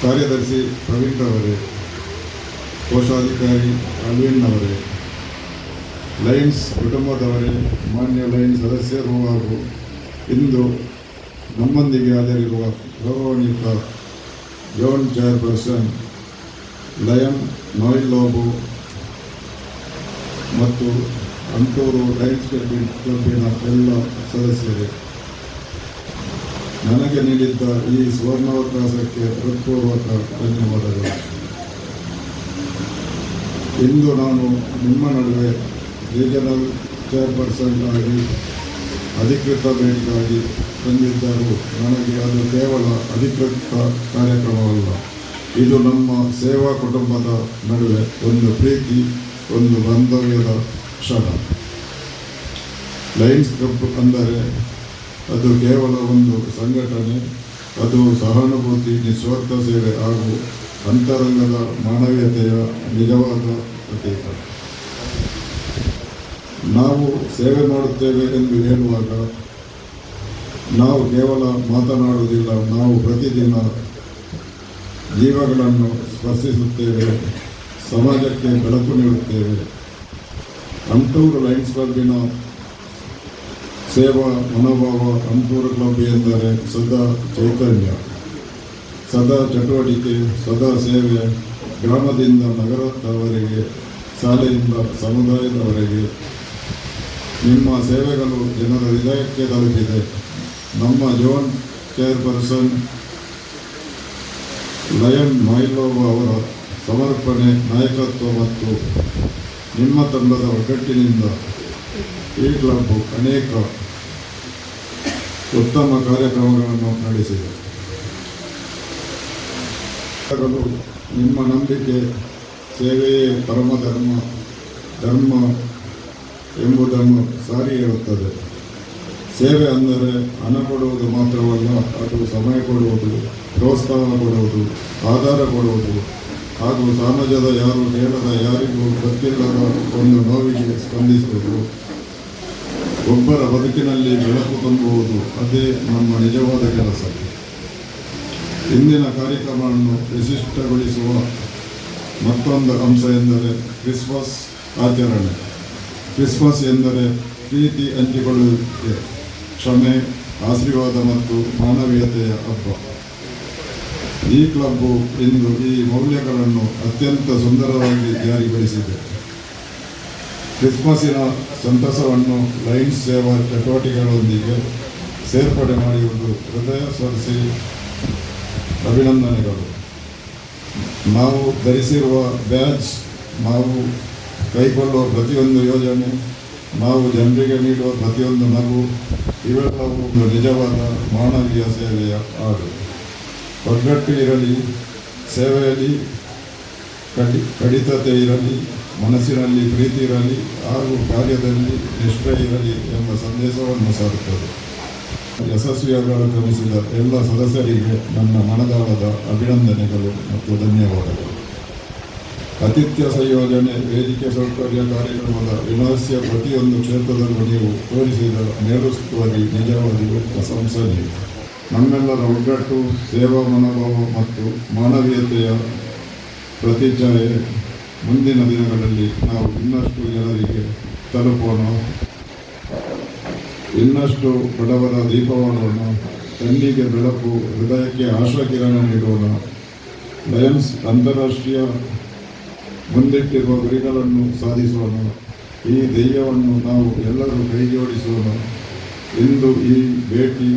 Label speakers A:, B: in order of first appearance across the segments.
A: ಕಾರ್ಯದರ್ಶಿ ಪ್ರವೀಣ್ ಅವರೇ, ಕೋಶಾಧಿಕಾರಿ ಅಲ್ವಿನ್ ಅವರೇ, ಲಯನ್ಸ್ ಕುಟುಂಬದವರೇ, ಮಾನ್ಯ ಲಯನ್ಸ್ ಸದಸ್ಯರು ಹಾಗೂ ಇಂದು ನಮ್ಮೊಂದಿಗೆ ಹಾಜರಿರುವ ಗೌರವಾನ್ವಿತ zone chairperson lion Noyyal Lobo ಮತ್ತು ಅಂತೂರು ಲಯನ್ಸ್ ಕ್ಲಬ್ಬಿನ ಎಲ್ಲ ಸದಸ್ಯರೇ, ನನಗೆ ನೀಡಿದ್ದ ಈ ಸುವರ್ಣಾವಕಾಶಕ್ಕೆ ಹೃತ್ಪೂರ್ವಕ ಧನ್ಯವಾದಗಳು. ಇಂದು ನಾನು ನಿಮ್ಮ ನಡುವೆ ರೀಜನಲ್ ಚೇರ್ಪರ್ಸನ್ ಆಗಿ ಅಧಿಕೃತ ಭೇಟಿಗಾಗಿ ಬಂದಿದ್ದರೂ ನನಗೆ ಅದು ಕೇವಲ ಅಧಿಕೃತ ಕಾರ್ಯಕ್ರಮವಲ್ಲ. ಇದು ನಮ್ಮ ಸೇವಾ ಕುಟುಂಬದ ನಡುವೆ ಒಂದು ಪ್ರೀತಿ, ಒಂದು ಬಾಂಧವ್ಯದ ಕ್ಷಣ. ಲಯನ್ಸ್ ಕ್ಲಬ್ ಅಂದರೆ ಅದು ಕೇವಲ ಒಂದು ಸಂಘಟನೆ, ಅದು ಸಹಾನುಭೂತಿ, ನಿಸ್ವಾರ್ಥ ಸೇವೆ ಹಾಗೂ ಅಂತರಂಗದ ಮಾನವೀಯತೆಯ ನಿಜವಾದ ಪ್ರತೀಕ. ನಾವು ಸೇವೆ ಮಾಡುತ್ತೇವೆ ಎಂದು ಹೇಳುವಾಗ ನಾವು ಕೇವಲ ಮಾತನಾಡುವುದಿಲ್ಲ, ನಾವು ಪ್ರತಿದಿನ ಜೀವಗಳನ್ನು ಸ್ಪರ್ಶಿಸುತ್ತೇವೆ, ಸಮಾಜಕ್ಕೆ ಬೆಳಕು ನೀಡುತ್ತೇವೆ. ಅಂತೂರು ಲಯನ್ಸ್ ಕ್ಲಬ್ಬಿನ ಸೇವಾ ಮನೋಭಾವ, ಅಂತೂರು ಕ್ಲಬ್ ಎಂದರೆ ಸದಾ ಚೈತನ್ಯ, ಸದಾ ಚಟುವಟಿಕೆ, ಸದಾ ಸೇವೆ. ಗ್ರಾಮದಿಂದ ನಗರದವರೆಗೆ, ಶಾಲೆಯಿಂದ ಸಮುದಾಯದವರೆಗೆ ನಿಮ್ಮ ಸೇವೆಗಳು ಜನರ ಹೃದಯಕ್ಕೆ ತಲುಪಿದೆ. ನಮ್ಮ zone chairperson lion Noyyal Lobo ಅವರ ಸಮರ್ಪಣೆ, ನಾಯಕತ್ವ ಮತ್ತು ನಿಮ್ಮ ತಂಡದ ಒಗ್ಗಟ್ಟಿನಿಂದ ಈ ಕ್ಲಬ್ ಅನೇಕ ಉತ್ತಮ ಕಾರ್ಯಕ್ರಮಗಳನ್ನು ನಡೆಸಿದೆ. ನಿಮ್ಮ ನಂಬಿಕೆ, ಸೇವೆಯೇ ಧರ್ಮ ಎಂಬುದನ್ನು ಸಾರಿ ಹೇಳುತ್ತದೆ. ಸೇವೆ ಅಂದರೆ ಹಣ ಕೊಡುವುದು ಮಾತ್ರವಲ್ಲ, ಅದು ಸಮಯ ಕೊಡುವುದು, ಪ್ರೋತ್ಸಾಹ ಕೊಡುವುದು, ಆಧಾರ ಕೊಡುವುದು ಹಾಗೂ ಸಮಾಜದ ಯಾರು ಕೇಳದ, ಯಾರಿಗೂ ಗೊತ್ತಿಲ್ಲದ ಒಂದು ನೋವಿಗೆ ಸ್ಪಂದಿಸುವುದು, ಒಬ್ಬರ ಬದುಕಿನಲ್ಲಿ ಬೆಳಕು ತುಂಬುವುದು, ಅದೇ ನಮ್ಮ ನಿಜವಾದ ಕೆಲಸ. ಇಂದಿನ ಕಾರ್ಯಕ್ರಮವನ್ನು ವಿಶಿಷ್ಟಗೊಳಿಸುವ ಮತ್ತೊಂದು ಅಂಶ ಎಂದರೆ ಕ್ರಿಸ್ಮಸ್ ಆಚರಣೆ. ಕ್ರಿಸ್ಮಸ್ ಎಂದರೆ ಪ್ರೀತಿ ಹಂಚಿಕೊಳ್ಳುವಿಕೆ, ಕ್ಷಮೆ, ಆಶೀರ್ವಾದ ಮತ್ತು ಮಾನವೀಯತೆಯ ಹಬ್ಬ. ಈ ಕ್ಲಬ್ಬು ಇಂದು ಈ ಮೌಲ್ಯಗಳನ್ನು ಅತ್ಯಂತ ಸುಂದರವಾಗಿ ಜಾರಿಗೊಳಿಸಿದೆ. ಕ್ರಿಸ್ಮಸ್ಸಿನ ಸಂತಸವನ್ನು ಲಯನ್ಸ್ ಸೇವಾ ಚಟುವಟಿಕೆಗಳೊಂದಿಗೆ ಸೇರ್ಪಡೆ ಮಾಡಿರುವುದು ಹೃದಯ ಸ್ಪರ್ಶಿ ಅಭಿನಂದನೆಗಳು. ನಾವು ಧರಿಸಿರುವ ಬ್ಯಾಜ್, ನಾವು ಕೈಗೊಳ್ಳುವ ಪ್ರತಿಯೊಂದು ಯೋಜನೆ, ನಾವು ಜನರಿಗೆ ನೀಡುವ ಪ್ರತಿಯೊಂದು ನಗು, ಇವೆಲ್ಲವೂ ನಿಜವಾದ ಮಾನವೀಯ ಸೇವೆಯ ಹಾಡು. ಒಗ್ಗಟ್ಟು ಇರಲಿ, ಸೇವೆಯಲ್ಲಿ ಕಡಿತತೆ ಇರಲಿ, ಮನಸ್ಸಿನಲ್ಲಿ ಪ್ರೀತಿ ಇರಲಿ ಹಾಗೂ ಕಾರ್ಯದಲ್ಲಿ ನಿಷ್ಠೆ ಇರಲಿ ಎಂಬ ಸಂದೇಶವನ್ನು ಸಾರುತ್ತದೆ. ಯಶಸ್ವಿಯಾಗಲು ಕ್ರಮಿಸಿದ ಎಲ್ಲ ಸದಸ್ಯರಿಗೆ ನನ್ನ ಮನದಾಳದ ಅಭಿನಂದನೆಗಳು ಮತ್ತು ಧನ್ಯವಾದಗಳು. ಆತಿಥ್ಯ ಸಂಯೋಜನೆ, ವೇದಿಕೆ ಸೌಕರ್ಯ, ಕಾರ್ಯಕ್ರಮದ ವಿಮರ್ಶೆಯ ಪ್ರತಿಯೊಂದು ಕ್ಷೇತ್ರದಲ್ಲೂ ನೀವು ತೋರಿಸಿದ ನೇತೃತ್ವವಾಗಿ ನಿಜವಾಗಿ ಪ್ರಶಂಸನೀಯ. ನಮ್ಮೆಲ್ಲರ ಒಗ್ಗಟ್ಟು, ಸೇವಾ ಮನೋಭಾವ ಮತ್ತು ಮಾನವೀಯತೆಯ ಪ್ರತಿಚ್ಛಾಯೆ ಮುಂದಿನ ದಿನಗಳಲ್ಲಿ ನಾವು ಇನ್ನಷ್ಟು ಜನರಿಗೆ ತಲುಪೋಣ, ಇನ್ನಷ್ಟು ಬಡವರ ದೀಪವಾಗೋಣ, ಕಣ್ಣಿಗೆ ಬೆಳಕು, ಹೃದಯಕ್ಕೆ ಆಶಾಕಿರಣ ನೀಡೋಣ. ಲಯನ್ಸ್ ಅಂತಾರಾಷ್ಟ್ರೀಯ ಮುಂದಿಟ್ಟಿರುವ ಗುರಿಗಳನ್ನು ಸಾಧಿಸೋಣ. ಈ ಧ್ಯೇಯವನ್ನು ನಾವು ಎಲ್ಲರೂ ಕೈಜೋಡಿಸೋಣ. ಇಂದು ಈ ಭೇಟಿ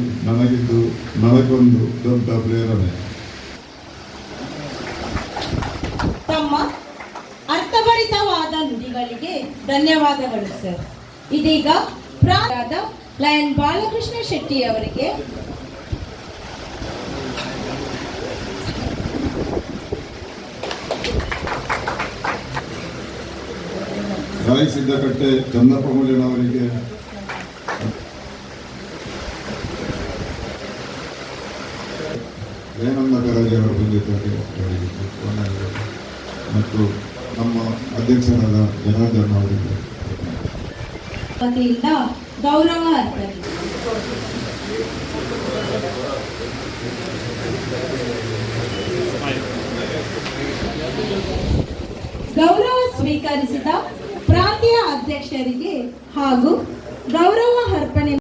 A: ನನಗೊಂದು ದೊಡ್ಡ ಪ್ರೇರಣೆ.
B: ತಮ್ಮ ಅರ್ಥಭರಿತವಾದ ನುಡಿಗಳಿಗೆ ಧನ್ಯವಾದಗಳು ಸರ್. ಇದೀಗ ಪ್ರಾಯದ ಲಯನ್ ಬಾಲಕೃಷ್ಣ ಶೆಟ್ಟಿ ಅವರಿಗೆ
A: ರಾಯ್ ಸಿದ್ದಕಟ್ಟೆ ಚಂದಪ್ಪ ಮೂಲ್ಯನವರಿಗೆ, ದಯಾನಂದ ಕರಾಜಿಯವರ ಬಂದಿದ್ದಾರೆ ಮತ್ತು ನಮ್ಮ ಅಧ್ಯಕ್ಷರಾದ ಜನಾರ್ದನ್ ಅವರಿಗೆ
B: ವತಿಯಿಂದ ಗೌರವ ಅರ್ಪಣೆ. ಗೌರವ ಸ್ವೀಕರಿಸಿದ ಪ್ರಾಂತೀಯ ಅಧ್ಯಕ್ಷರಿಗೆ ಹಾಗೂ ಗೌರವ ಅರ್ಪಣೆ